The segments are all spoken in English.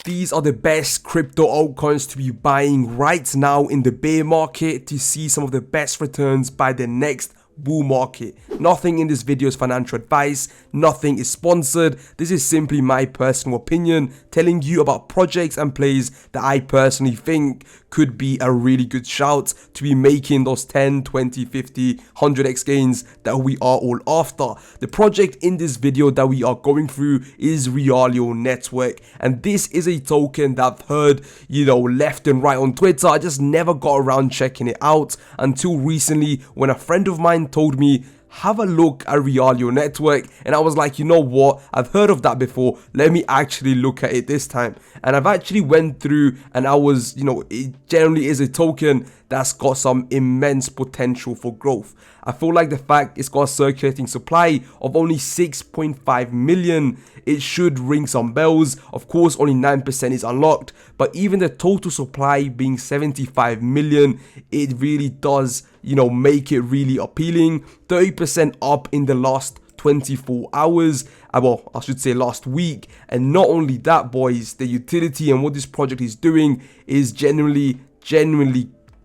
These are the best crypto altcoins to be buying right now in the bear market to see some of the best returns by the next bull market. Nothing in this video is financial advice, nothing is sponsored. This is simply my personal opinion, telling you about projects and plays that I personally think could be a really good shout to be making those 10, 20, 50, 100x gains that we are all after. The project in this video that we are going through is Realio Network, and this is a token that I've heard, left and right on Twitter. I just never got around checking it out until recently when a friend of mine told me, have a look at Realio Network, and I was like, you know what, I've heard of that before, let me actually look at it this time. And I've actually went through, and I was, it generally is a token that's got some immense potential for growth. I feel like the fact it's got a circulating supply of only 6.5 million, it should ring some bells. Of course, only 9% is unlocked, but even the total supply being 75 million, it really does, make it really appealing. 30% up in the last 24 hours, well, I should say last week. And not only that, boys, the utility and what this project is doing is genuinely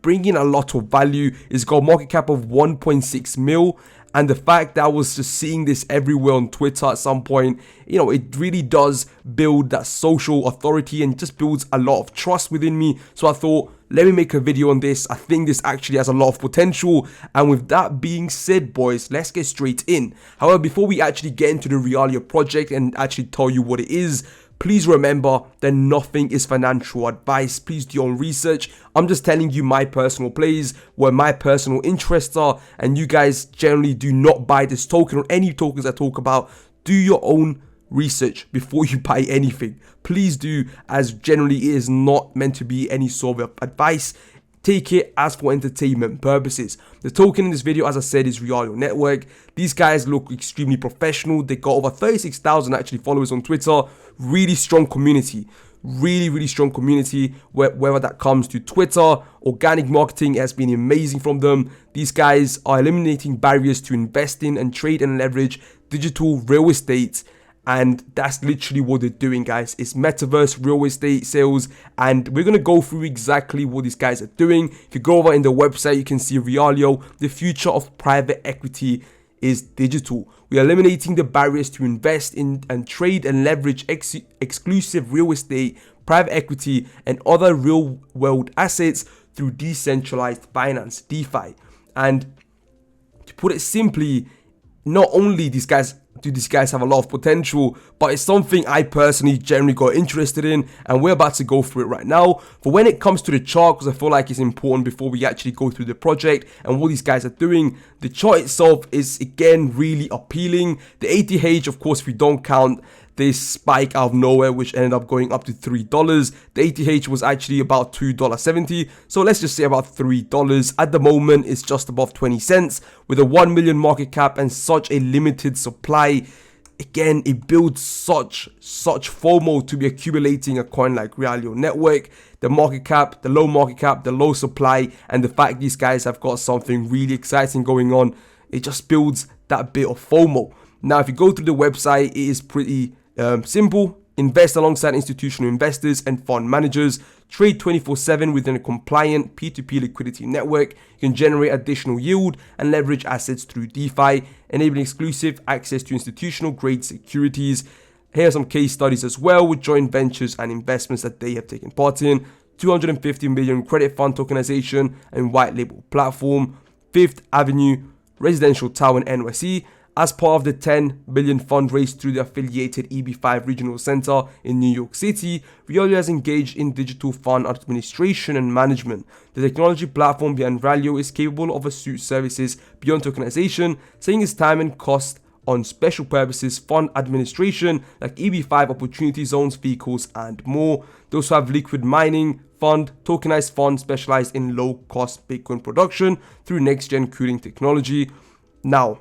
bringing a lot of value. It's got a market cap of 1.6 mil. And the fact that I was just seeing this everywhere on Twitter at some point, it really does build that social authority and just builds a lot of trust within me. So I thought, let me make a video on this. I think this actually has a lot of potential. And with that being said, boys, let's get straight in. However, before we actually get into the Realio project and actually tell you what it is, please remember that nothing is financial advice. Please do your own research. I'm just telling you my personal plays, where my personal interests are, and you guys generally do not buy this token or any tokens I talk about. Do your own research before you buy anything. Please do, as generally it is not meant to be any sort of advice. Take it as for entertainment purposes. The token in this video, as I said, is Realio Network. These guys look extremely professional. They got over 36,000 actually followers on Twitter. Really strong community. Really strong community. Whether that comes to Twitter, organic marketing has been amazing from them. These guys are eliminating barriers to investing and trade and leverage digital real estate. And that's literally what they're doing, guys. It's metaverse real estate sales, and we're going to go through exactly what these guys are doing. If you go over in the website, you can see Realio. The future of private equity is digital. We are eliminating the barriers to invest in and trade and leverage exclusive real estate, private equity, and other real world assets through decentralized finance, DeFi. And to put it simply, not only these guys have a lot of potential, but it's something I personally generally got interested in, and we're about to go through it right now. For when it comes to the chart, because I feel like it's important before we actually go through the project and what these guys are doing, the chart itself is again really appealing. The ATH, of course, if we don't count this spike out of nowhere, which ended up going up to $3. The ATH was actually about $2.70, so let's just say about $3. At the moment, it's just above 20 cents with a 1 million market cap and such a limited supply. Again, it builds such FOMO to be accumulating a coin like Realio Network. The market cap, the low market cap, the low supply, and the fact these guys have got something really exciting going on, it just builds that bit of FOMO. Now, if you go through the website, it is pretty simple. Invest alongside institutional investors and fund managers. Trade 24/7 within a compliant P2P liquidity network. You can generate additional yield and leverage assets through DeFi, enabling exclusive access to institutional grade securities. Here are some case studies as well with joint ventures and investments that they have taken part in. 250 million credit fund tokenization and white label platform. Fifth Avenue residential tower in NYC. As part of the 10 billion fund raised through the affiliated EB5 Regional Center in New York City, Realio has engaged in digital fund administration and management. The technology platform behind Realio is capable of suite services beyond tokenization, saving its time and cost on special purposes fund administration like EB5 opportunity zones, vehicles, and more. They also have liquid mining fund, tokenized fund specialized in low-cost Bitcoin production through next-gen cooling technology. Now,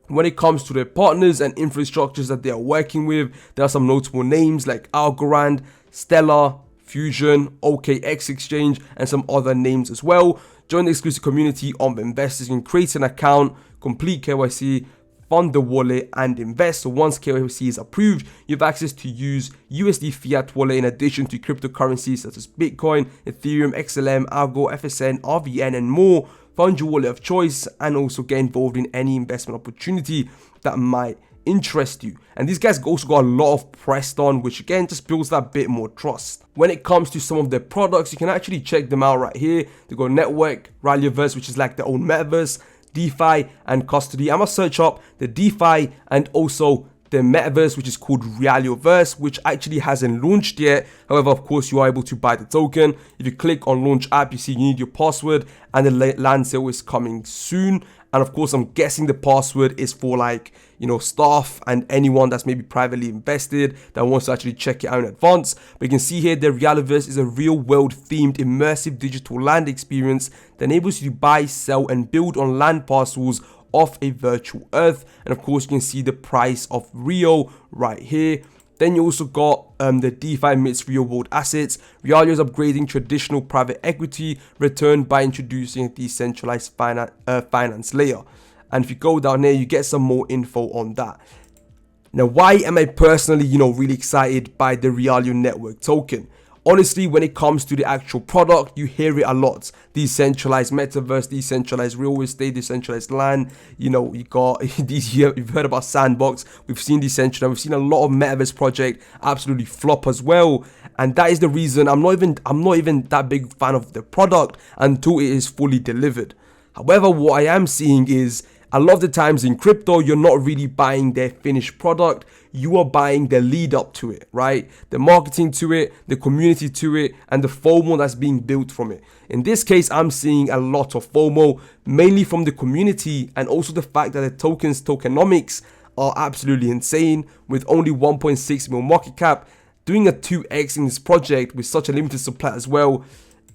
when it comes to the partners and infrastructures that they are working with, there are some notable names like Algorand, Stellar, Fusion, OKX Exchange, and some other names as well. Join the exclusive community of investors. You can create an account, complete KYC, fund the wallet and invest. So once KYC is approved, you have access to use USD fiat wallet in addition to cryptocurrencies such as Bitcoin, Ethereum, XLM, Algo, FSN, RVN, and more. Fund your wallet of choice and also get involved in any investment opportunity that might interest you. And these guys also got a lot of pressed on, which again just builds that bit more trust. When it comes to some of their products, you can actually check them out right here. They got network, Realio, which is like their own metaverse, DeFi, and custody. I'm gonna search up the DeFi and also the metaverse, which is called Realio, which actually hasn't launched yet. However, of course, you are able to buy the token. If you click on launch app, you see you need your password, and the land sale is coming soon. And of course, I'm guessing the password is for like, you know, staff and anyone that's maybe privately invested that wants to actually check it out in advance. But you can see here, the Realio is a real world themed immersive digital land experience that enables you to buy, sell, and build on land parcels of a virtual earth. And of course, you can see the price of Rio right here. Then you also got the DeFi meets real world assets. Realio is upgrading traditional private equity return by introducing a decentralized finance layer. And if you go down here, you get some more info on that. Now, why am I personally, really excited by the Realio network token? Honestly, when it comes to the actual product, you hear it a lot. Decentralized metaverse, decentralized real estate, decentralized land. You got these here. You've heard about Sandbox. We've seen decentralized. We've seen a lot of metaverse project absolutely flop as well. And that is the reason I'm not even that big fan of the product until it is fully delivered. However, what I am seeing is a lot of the times in crypto, you're not really buying their finished product. You are buying the lead up to it, right? The marketing to it, the community to it, and the FOMO that's being built from it. In this case, I'm seeing a lot of FOMO, mainly from the community, and also the fact that the tokenomics are absolutely insane, with only 1.6 mil market cap. Doing a 2x in this project with such a limited supply as well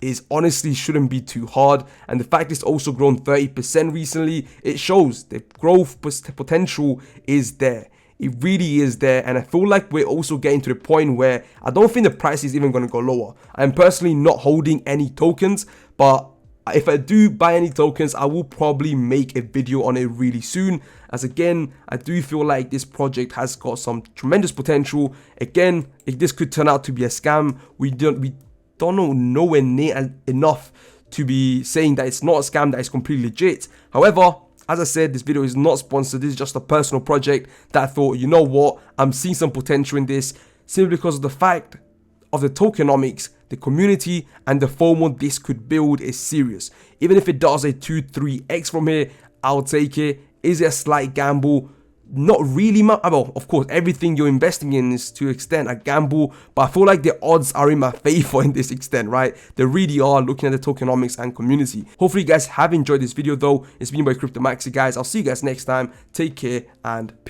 is honestly shouldn't be too hard. And the fact it's also grown 30% recently, it shows the growth potential is there. It really is there, and I feel like we're also getting to the point where I don't think the price is even going to go lower. I'm personally not holding any tokens, but if I do buy any tokens, I will probably make a video on it really soon, as again, I do feel like this project has got some tremendous potential. Again, if this could turn out to be a scam, we don't know nowhere near enough to be saying that it's not a scam, that it's completely legit. However, as I said, this video is not sponsored. This is just a personal project that I thought, you know what, I'm seeing some potential in this simply because of the fact of the tokenomics, the community, and the FOMO this could build is serious. Even if it does a 2-3x from here, I'll take it. Is it a slight gamble? Not really. Well, of course, everything you're investing in is to extent a gamble, but I feel like the odds are in my favor in this extent, right? They really are, looking at the tokenomics and community. Hopefully you guys have enjoyed this video though. It's been by Cryptomaxi, guys. I'll see you guys next time. Take care and peace.